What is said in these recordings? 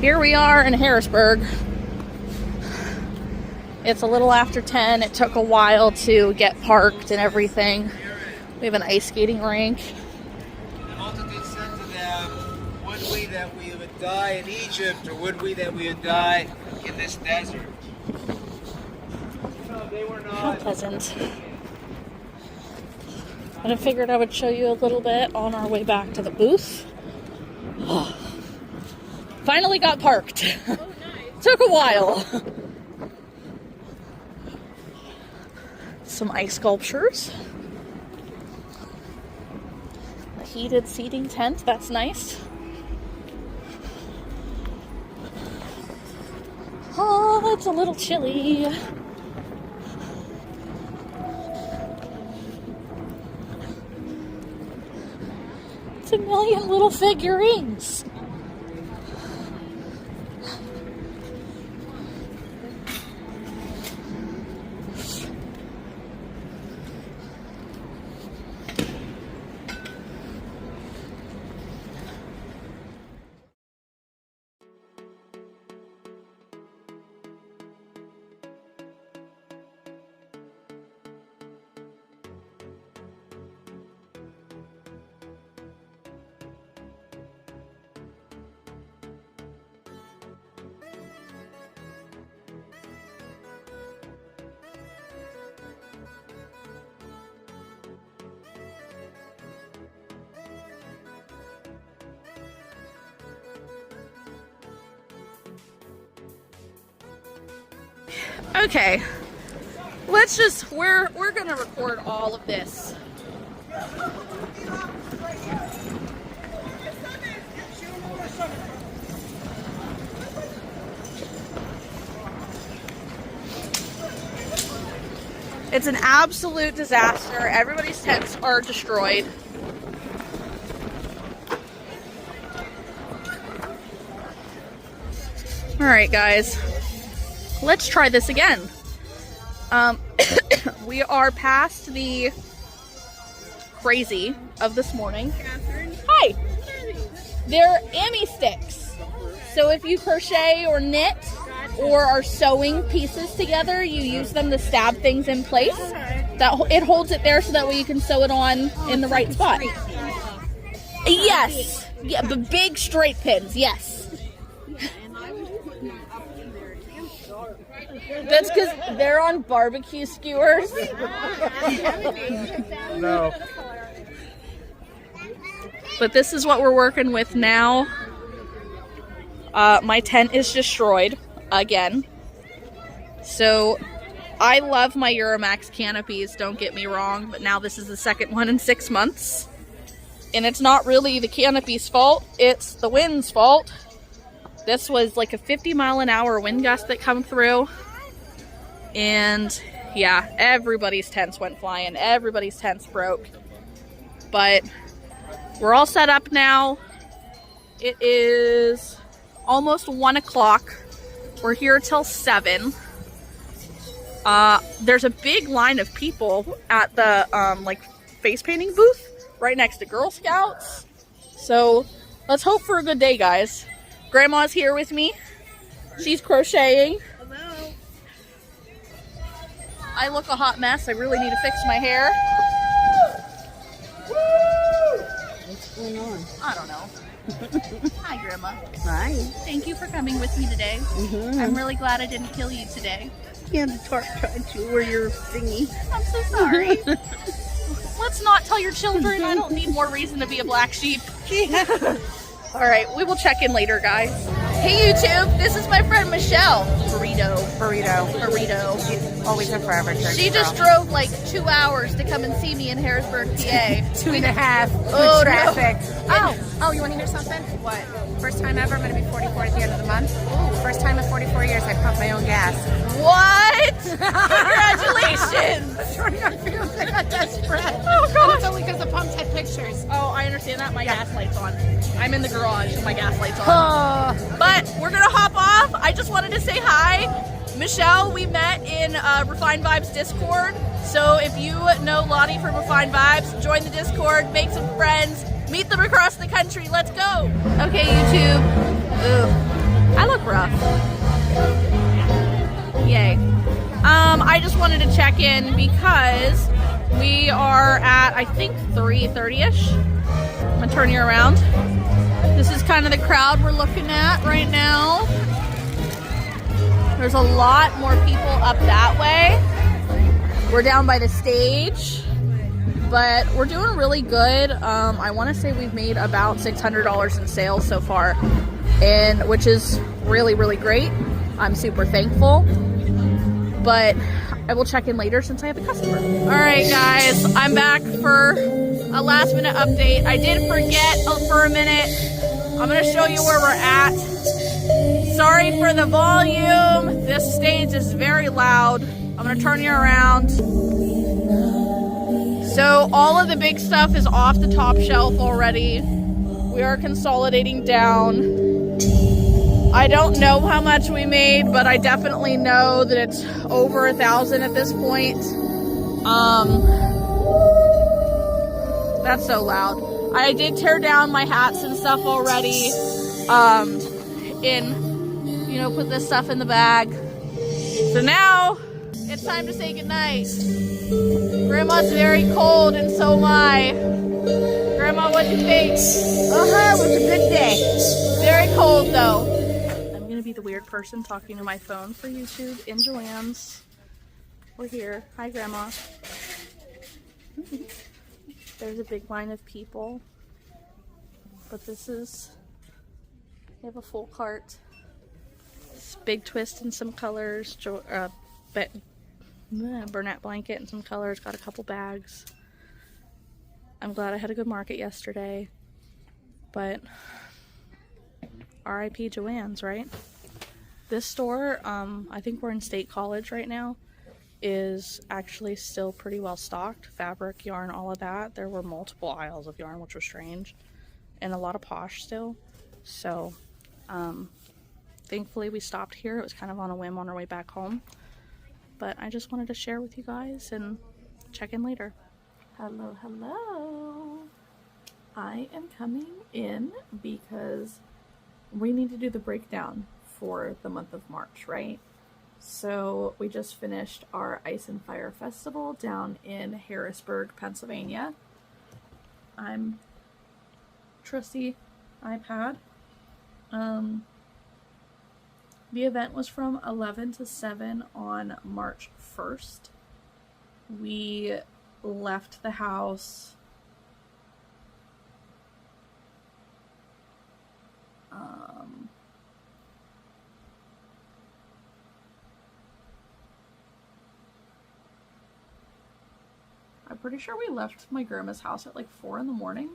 Here we are in Harrisburg. It's a little after 10. It took a while to get parked and everything. We have an ice skating rink. The multitude said to them, would we that we would die in Egypt, or would we that we would die in this desert? No, they were How not. pleasant. And I figured I would show you a little bit on our way back to the booth. Finally got parked. Oh, nice. Took a while. Some ice sculptures. A heated seating tent, that's nice. Oh, it's a little chilly. It's a million little figurines. Okay, let's just, we're gonna record all of this. It's an absolute disaster. Everybody's tents are destroyed. All right, guys. Let's try this again. We are past the crazy of this morning. Hi! They're Amy sticks. So if you crochet or knit or are sewing pieces together, you use them to stab things in place. It holds it there so that way you can sew it on in the right spot. Yes. Yeah, the big straight pins, yes. That's because they're on barbecue skewers. No. But this is what we're working with now. My tent is destroyed again. So I love my Euromax canopies, don't get me wrong, but now this is the second one in 6 months. And it's not really the canopy's fault, it's the wind's fault. This was like a 50-mile-an-hour wind gust that come through. And yeah, everybody's tents went flying. Everybody's tents broke. But we're all set up now. It is almost 1 o'clock. We're here till 7. There's a big line of people at the like face painting booth right next to Girl Scouts. So let's hope for a good day, guys. Grandma's here with me. She's crocheting. I look a hot mess. I really need to fix my hair. What's going on? I don't know. Hi, Grandma. Hi. Thank you for coming with me today. I'm really glad I didn't kill you today. Yeah, the tarp tried to, or your thingy. I'm so sorry. Let's not tell your children. I don't need more reason to be a black sheep. Yeah. All right, we will check in later, guys. Hey, YouTube. This is my friend Michelle. Burrito. Always a forever church. She just drove like 2 hours to come and see me in Harrisburg, PA. 2.5 Oh, with traffic. No. Oh, you want to hear something? What? First time ever, I'm going to be 44 at the end of the month. First time in 44 years I pump my own gas. What? Congratulations. I got desperate. Oh, gosh. And it's only because the pumps had pictures. Oh, I understand that. My gas light's on. I'm in the garage and my gas light's on. But we're going to hop off. I just wanted to say hi. Michelle, we met in Refined Vibes Discord. So if you know Lottie from Refined Vibes, join the Discord, make some friends, meet them across the country. Let's go. Okay, YouTube. Ooh. I look rough. Yay. I just wanted to check in because we are at, I think, 3:30ish. I'm gonna turn you around. This is kind of the crowd we're looking at right now. There's a lot more people up that way. We're down by the stage, but we're doing really good. I want to say we've made about $600 in sales so far, and which is really, really great. I'm super thankful, but I will check in later since I have a customer. All right, guys, I'm back for a last minute update. I did forget for a minute. I'm gonna show you where we're at. Sorry for the volume. This stage is very loud. I'm gonna turn you around. So all of the big stuff is off the top shelf already. We are consolidating down. I don't know how much we made, but I definitely know that it's over 1,000 at this point. That's so loud. I did tear down my hats and stuff already. Put this stuff in the bag. So now it's time to say goodnight. Grandma's very cold and so am I. Grandma, what'd you think? It was a good day. Very cold though. I'm gonna be the weird person talking to my phone for YouTube in Joanne's. We're here. Hi, Grandma. There's a big line of people, but they have a full cart. This big twist in some colors, Burnett blanket in some colors, got a couple bags. I'm glad I had a good market yesterday, but RIP Joanne's, right? This store, I think we're in State College right now, is actually still pretty well stocked. Fabric, yarn, all of that. There were multiple aisles of yarn, which was strange, and a lot of posh still. So thankfully we stopped here. It was kind of on a whim on our way back home, but I just wanted to share with you guys and check in later. Hello. I am coming in because we need to do the breakdown for the month of March, right? So we just finished our Ice and Fire Festival down in Harrisburg, Pennsylvania. I'm trusty iPad. The event was from 11 to 7 on March 1st. We left the house I'm pretty sure we left my grandma's house at like 4 in the morning.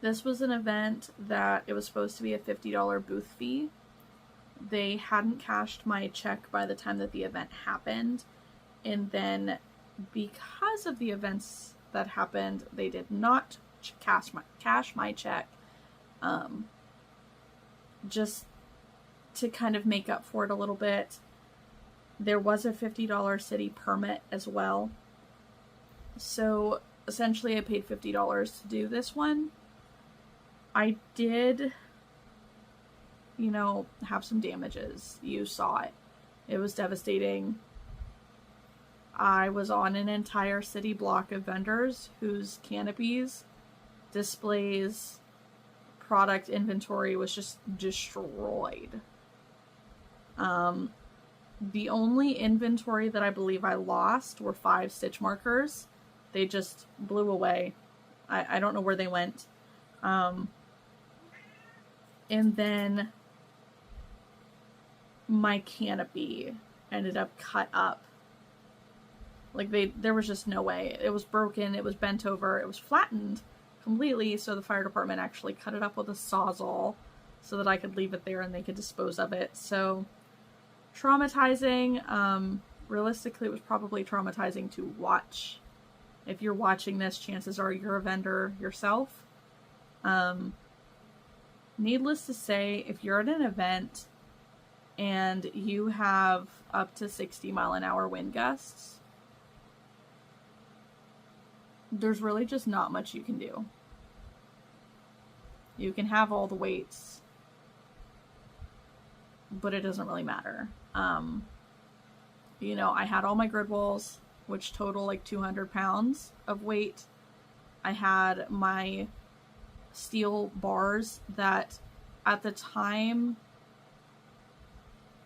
This was an event that it was supposed to be a $50 booth fee. They hadn't cashed my check by the time that the event happened. And then because of the events that happened, they did not cash my check. Just to kind of make up for it a little bit. There was a $50 city permit as well. So essentially I paid $50 to do this one. I did, have some damages. You saw it. It was devastating. I was on an entire city block of vendors whose canopies, displays, product inventory was just destroyed. The only inventory that I believe I lost were 5 stitch markers. They just blew away. I don't know where they went. And then my canopy ended up cut up. Like there was just no way. It was broken, it was bent over, it was flattened completely, so the fire department actually cut it up with a Sawzall so that I could leave it there and they could dispose of it. So traumatizing. Realistically, it was probably traumatizing to watch. If you're watching this, chances are you're a vendor yourself. Needless to say, if you're at an event and you have up to 60-mile-an-hour wind gusts, there's really just not much you can do. You can have all the weights, but it doesn't really matter. You know, I had all my grid walls, which total like 200 pounds of weight. I had my steel bars that at the time,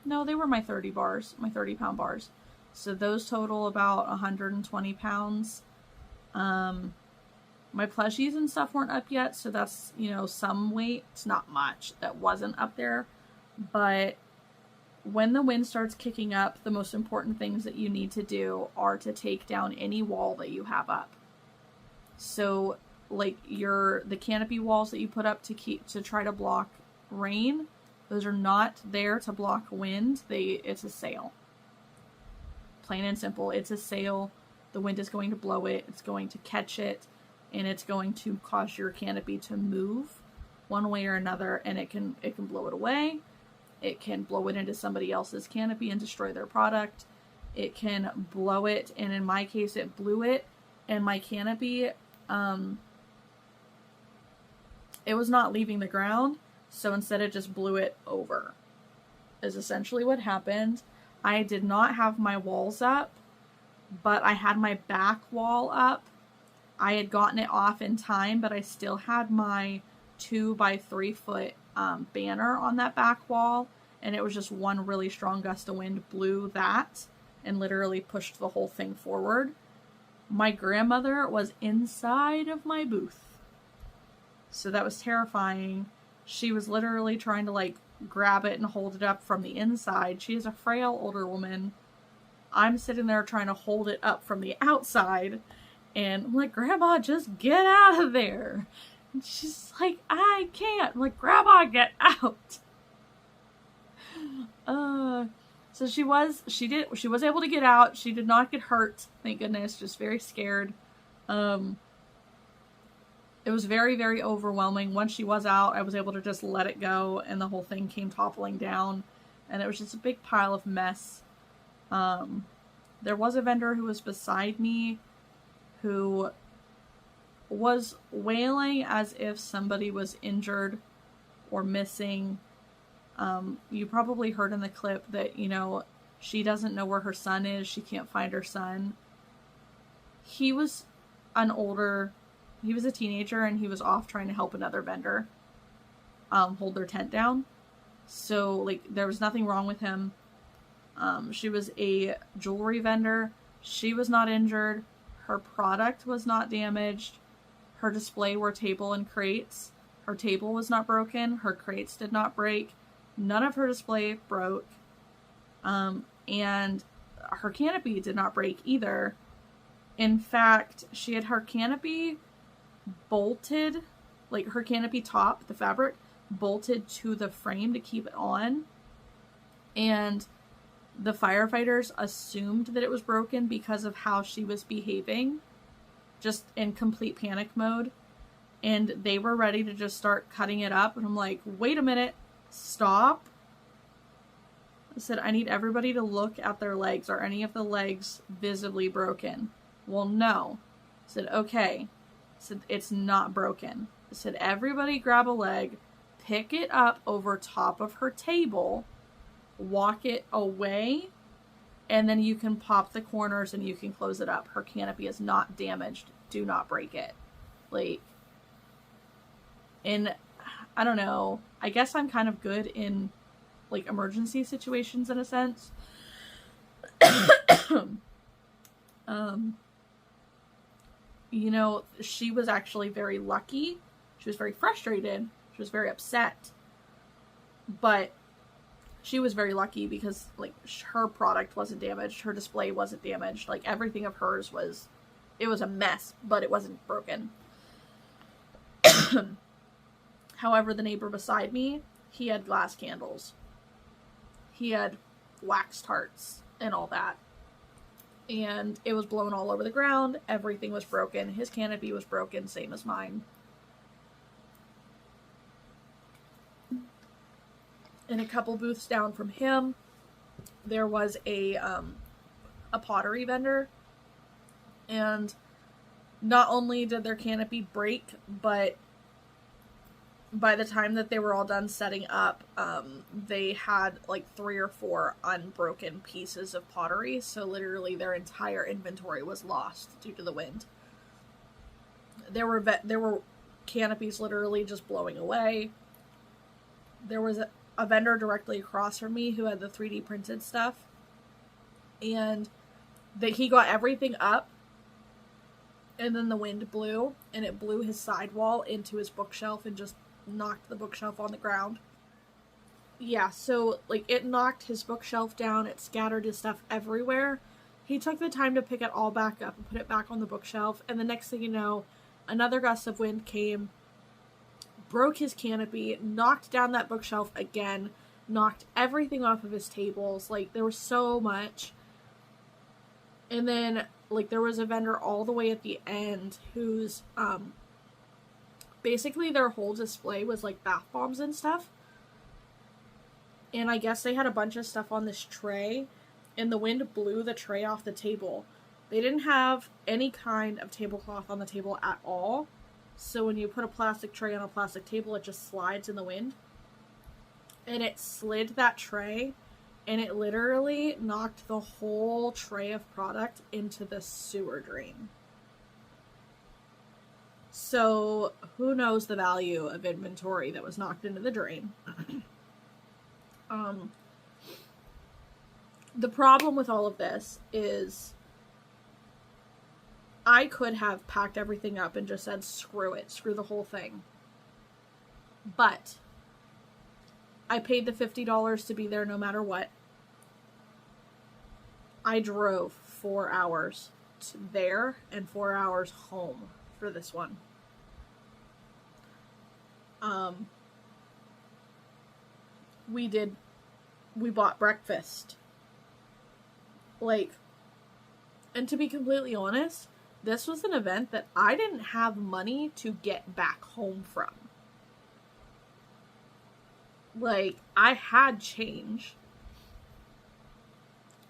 no, they were my 30 bars, my 30-pound bars. So those total about 120 pounds. My plushies and stuff weren't up yet, so that's, you know, some weight. It's not much that wasn't up there. But when the wind starts kicking up, the most important things that you need to do are to take down any wall that you have up. So like the canopy walls that you put up to try to block rain, those are not there to block wind. It's a sail. Plain and simple. It's a sail. The wind is going to blow it. It's going to catch it, and it's going to cause your canopy to move one way or another, and it can blow it away. It can blow it into somebody else's canopy and destroy their product. It can blow it, and in my case, it blew it, and my canopy, it was not leaving the ground, so instead it just blew it over, is essentially what happened. I did not have my walls up, but I had my back wall up. I had gotten it off in time, but I still had my 2 by 3 foot banner on that back wall, and it was just one really strong gust of wind blew that and literally pushed the whole thing forward. My grandmother was inside of my booth, so that was terrifying. She was literally trying to like grab it and hold it up from the inside. She is a frail older woman. I'm sitting there trying to hold it up from the outside, and I'm like, Grandma, just get out of there. And she's like, I can't. I'm like, Grandma, get out. So she was able to get out. She did not get hurt, thank goodness, just very scared. It was very, very overwhelming. Once she was out, I was able to just let it go, and the whole thing came toppling down, and it was just a big pile of mess. There was a vendor who was beside me who was wailing as if somebody was injured or missing. You probably heard in the clip that, you know, she doesn't know where her son is. She can't find her son. He was a teenager, and he was off trying to help another vendor hold their tent down. So, like, there was nothing wrong with him. She was a jewelry vendor. She was not injured. Her product was not damaged. Her display were table and crates. Her table was not broken. Her crates did not break. None of her display broke. And her canopy did not break either. In fact, she had her canopy bolted, like her canopy top, the fabric, bolted to the frame to keep it on. And the firefighters assumed that it was broken because of how she was behaving, just in complete panic mode. And they were ready to just start cutting it up. And I'm like, wait a minute, stop. I said, I need everybody to look at their legs. Are any of the legs visibly broken? Well, no. I said, okay. I said, it's not broken. I said, everybody grab a leg, pick it up over top of her table, walk it away, and then you can pop the corners and you can close it up. Her canopy is not damaged. Do not break it. Like, and I don't know. I guess I'm kind of good in, like, emergency situations in a sense. You know, she was actually very lucky. She was very frustrated. She was very upset. But she was very lucky because, like, her product wasn't damaged. Her display wasn't damaged. Like, everything of hers was, it was a mess, but it wasn't broken. However, the neighbor beside me, he had glass candles. He had wax tarts and all that. And it was blown all over the ground. Everything was broken. His canopy was broken, same as mine. And a couple booths down from him, there was a pottery vendor. And not only did their canopy break, but by the time that they were all done setting up, they had like 3 or 4 unbroken pieces of pottery. So literally their entire inventory was lost due to the wind. There were canopies literally just blowing away. There was a vendor directly across from me who had the 3D printed stuff, and he got everything up, and then the wind blew, and it blew his sidewall into his bookshelf and just knocked the bookshelf on the ground. Yeah, so like it knocked his bookshelf down, it scattered his stuff everywhere. He took the time to pick it all back up and put it back on the bookshelf, and the next thing you know, another gust of wind came, broke his canopy, knocked down that bookshelf again, knocked everything off of his tables. Like, there was so much. And then, like, there was a vendor all the way at the end whose, basically their whole display was, like, bath bombs and stuff. And I guess they had a bunch of stuff on this tray, and the wind blew the tray off the table. They didn't have any kind of tablecloth on the table at all. So when you put a plastic tray on a plastic table, it just slides in the wind. And it slid that tray, and it literally knocked the whole tray of product into the sewer drain. So who knows the value of inventory that was knocked into the drain. The problem with all of this is I could have packed everything up and just said, screw it, screw the whole thing. But I paid the $50 to be there no matter what. I drove 4 hours to there and 4 hours home for this one. We bought breakfast. Like, and to be completely honest, this was an event that I didn't have money to get back home from. Like, I had change.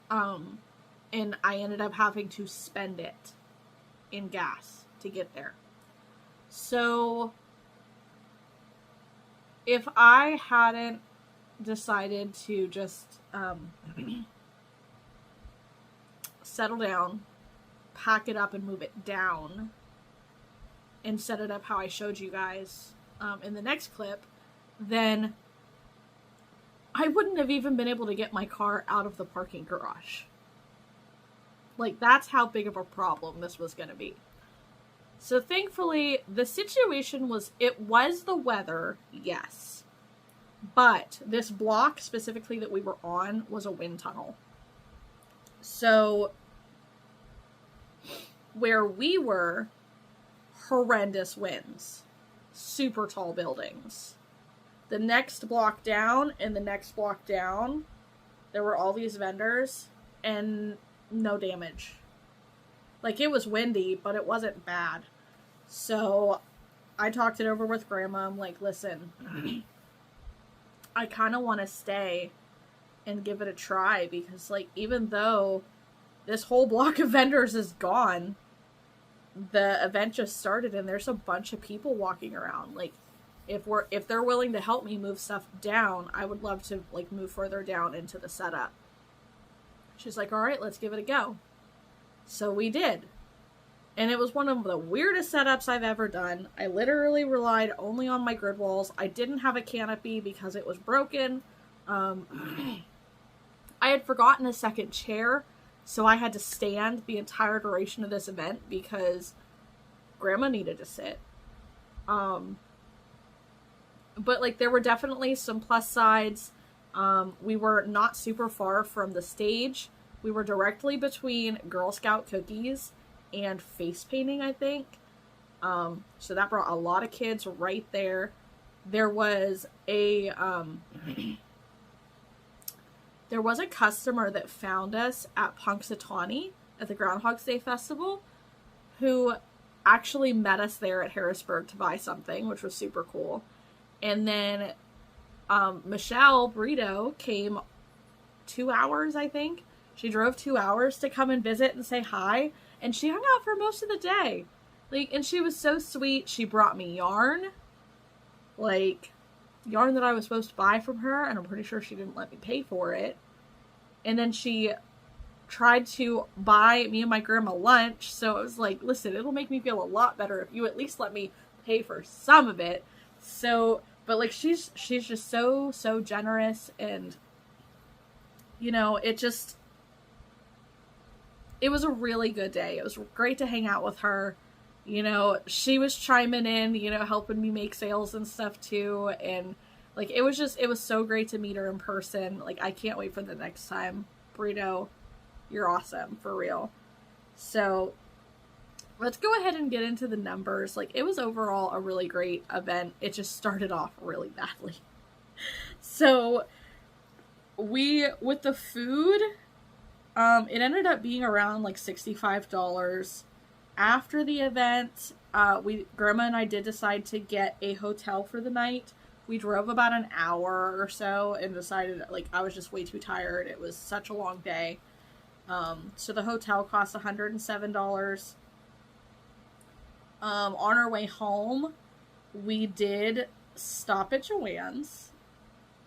And I ended up having to spend it in gas to get there. So, if I hadn't decided to just, settle down, pack it up and move it down, and set it up how I showed you guys in the next clip, then I wouldn't have even been able to get my car out of the parking garage. Like, that's how big of a problem this was going to be. So thankfully, the situation was, it was the weather, yes. But this block specifically that we were on was a wind tunnel. So where we were, horrendous winds, super tall buildings. The next block down and the next block down, there were all these vendors and no damage. Like, it was windy, but it wasn't bad. So I talked it over with Grandma. I'm like, listen, I kind of want to stay and give it a try because, like, even though this whole block of vendors is gone, the event just started and there's a bunch of people walking around. Like, if they're willing to help me move stuff down, I would love to, like, move further down into the setup. She's like, all right, let's give it a go. So we did. And it was one of the weirdest setups I've ever done. I literally relied only on my grid walls. I didn't have a canopy because it was broken. I had forgotten a second chair, so I had to stand the entire duration of this event because Grandma needed to sit. But, like, there were definitely some plus sides. We were not super far from the stage. We were directly between Girl Scout cookies and face painting, I think. So that brought a lot of kids right there. There was a customer that found us at Punxsutawney at the Groundhog's Day Festival who actually met us there at Harrisburg to buy something, which was super cool. And then Michelle Brito came 2 hours, I think. She drove 2 hours to come and visit and say hi. And she hung out for most of the day. Like, and she was so sweet. She brought me yarn. like, yarn that I was supposed to buy from her, and I'm pretty sure she didn't let me pay for it. And then she tried to buy me and my grandma lunch, so I was like, listen, it'll make me feel a lot better if you at least let me pay for some of it. So, but like, she's just so generous, and you know, it was a really good day. It was great to hang out with her. You know, she was chiming in, you know, helping me make sales and stuff too. And like, it was so great to meet her in person. Like, I can't wait for the next time. Burrito, you're awesome, for real. So let's go ahead and get into the numbers. Like, it was overall a really great event. It just started off really badly. So with the food, it ended up being around like $65. After the event, Grandma and I did decide to get a hotel for the night. We drove about an hour or so and decided, like, I was just way too tired. It was such a long day. So the hotel cost $107. On our way home, we did stop at Joann's.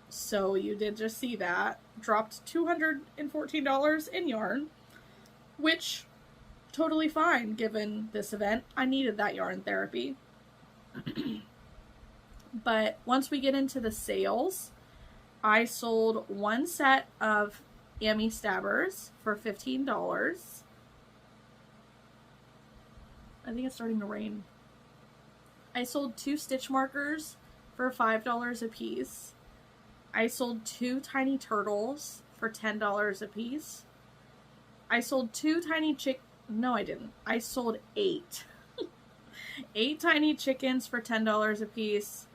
So you did just see that. Dropped $214 in yarn, which totally fine given this event. I needed that yarn therapy. But once we get into the sales, I sold one set of Amy Stabbers for $15. I think it's starting to rain. I sold 2 stitch markers for $5 a piece. I sold 2 tiny turtles for $10 a piece. I sold 2 tiny No, I didn't. I sold 8. 8 tiny chickens for $10 a piece.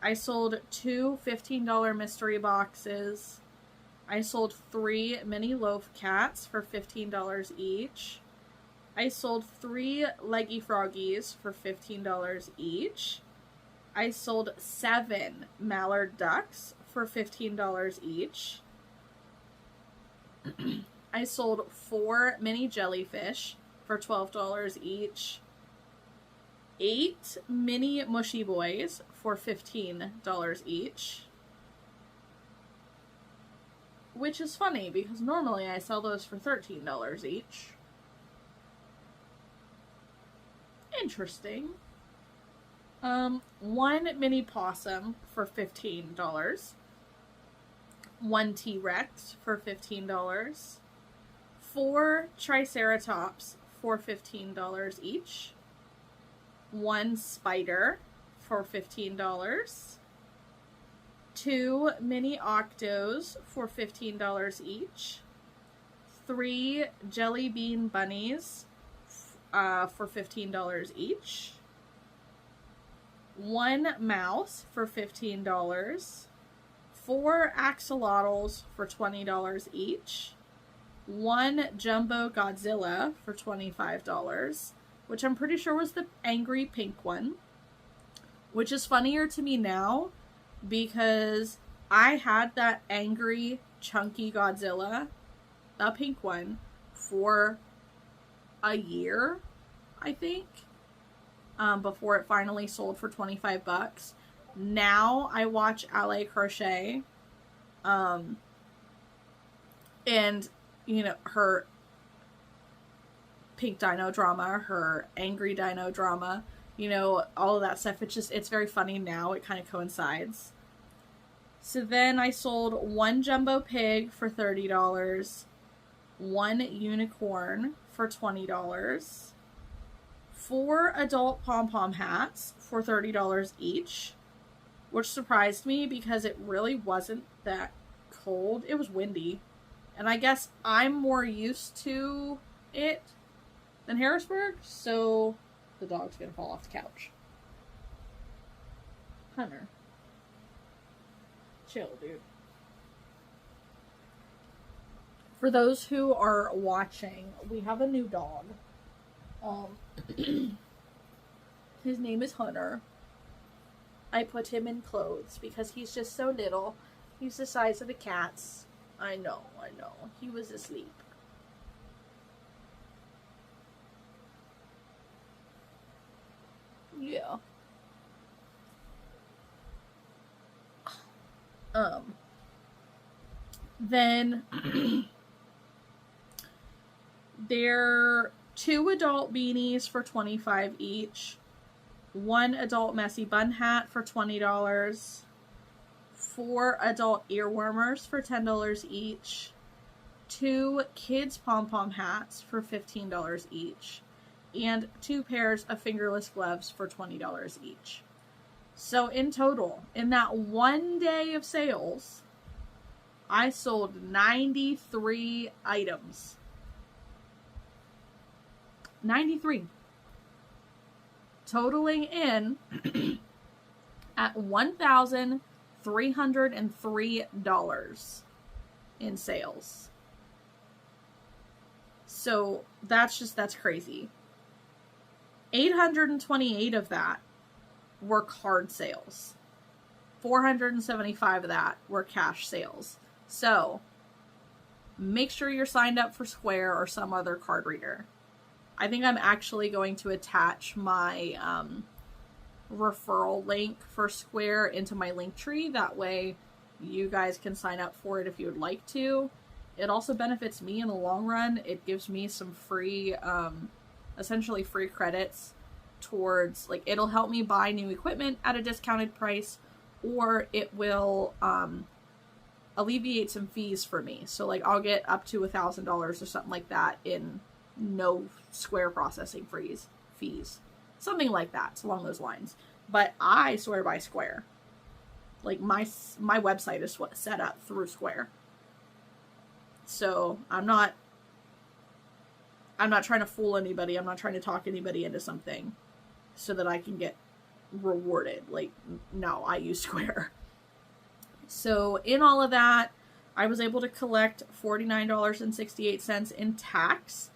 I sold 2 $15 mystery boxes. I sold 3 mini loaf cats for $15 each. I sold 3 leggy froggies for $15 each. I sold 7 mallard ducks for $15 each. I sold 4 mini jellyfish for $12 each. 8 mini mushy boys for $15 each. Which is funny because normally I sell those for $13 each. Interesting. 1 mini possum for $15. 1 T-Rex for $15. 4 Triceratops for $15 each. 1 spider for $15. 2 mini octos for $15 each. 3 jelly bean bunnies for $15 each. 1 mouse for $15. 4 axolotls for $20 each. 1 jumbo Godzilla for $25, which I'm pretty sure was the angry pink one, which is funnier to me now because I had that angry chunky Godzilla, the pink one, for a year, I think, before it finally sold for $25. Now I watch LA Crochet, and you know, her pink dino drama, her angry dino drama, you know, all of that stuff. It's very funny now. It kind of coincides. So then I sold 1 jumbo pig for $30, 1 unicorn for $20, 4 adult pom-pom hats for $30 each, which surprised me because it really wasn't that cold. It was windy. And I guess I'm more used to it than Harrisburg, so the dog's gonna fall off the couch. Hunter. Chill, dude. For those who are watching, we have a new dog. His name is Hunter. I put him in clothes because he's just so little. He's the size of the cats. I know. He was asleep. Yeah. Then there 2 adult beanies for $25 each, 1 adult messy bun hat for $20, 4 adult earwarmers for $10 each, 2 kids pom-pom hats for $15 each, and 2 pairs of fingerless gloves for $20 each. So in total, in that one day of sales, I sold 93 items. 93. Totaling in at $1,303 in sales. So that's crazy. 828 of that were card sales. 475 of that were cash sales. So make sure you're signed up for Square or some other card reader. I think I'm actually going to attach my referral link for Square into my link tree. That way you guys can sign up for it if you would like to. It also benefits me in the long run. It gives me some free, essentially free credits towards, like, it'll help me buy new equipment at a discounted price, or it will alleviate some fees for me. So like I'll get up to $1,000 or something like that in no Square processing fees. Something like that. It's along those lines. But I swear by Square. Like my website is set up through Square. So I'm not trying to fool anybody. I'm not trying to talk anybody into something so that I can get rewarded. Like, no, I use Square. So in all of that, I was able to collect $49.68 in tax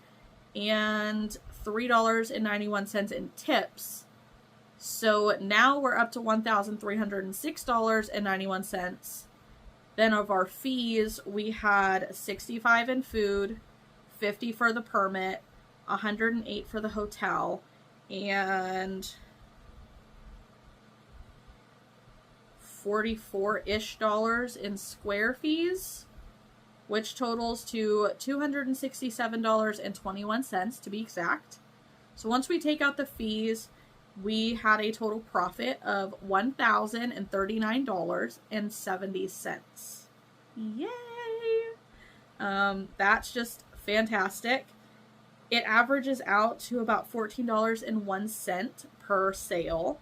and $3.91 in tips. So now we're up to $1,306.91. Then of our fees, we had $65 in food, $50 for the permit, $108 for the hotel, and $44-ish in Square fees, which totals to $267.21 to be exact. So once we take out the fees, we had a total profit of $1,039.70. Yay! That's just fantastic. It averages out to about $14.01 per sale.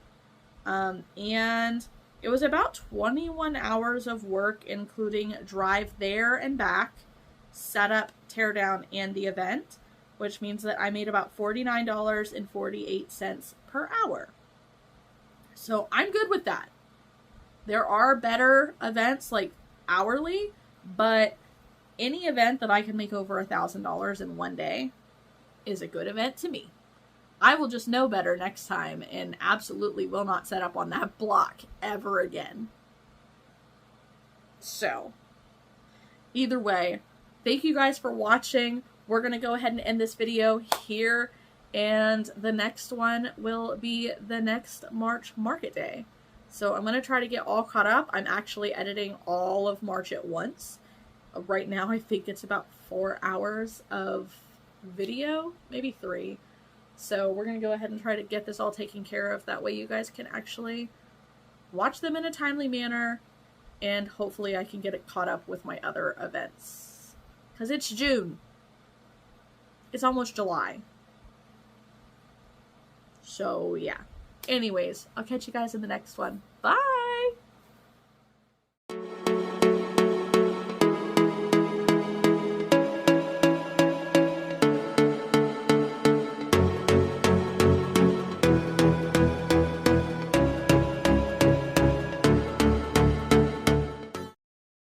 And it was about 21 hours of work, including drive there and back, setup, teardown, and the event, which means that I made about $49.48 per hour. So I'm good with that. There are better events like hourly, but any event that I can make over $1,000 in one day is a good event to me. I will just know better next time and absolutely will not set up on that block ever again. So, either way, thank you guys for watching. We're going to go ahead and end this video here, and the next one will be the next March market day. So I'm going to try to get all caught up. I'm actually editing all of March at once. Right now I think it's about 4 hours of video, maybe 3. So we're going to go ahead and try to get this all taken care of. That way you guys can actually watch them in a timely manner, and hopefully I can get it caught up with my other events. Because it's June. It's almost July. So yeah. Anyways, I'll catch you guys in the next one. Bye!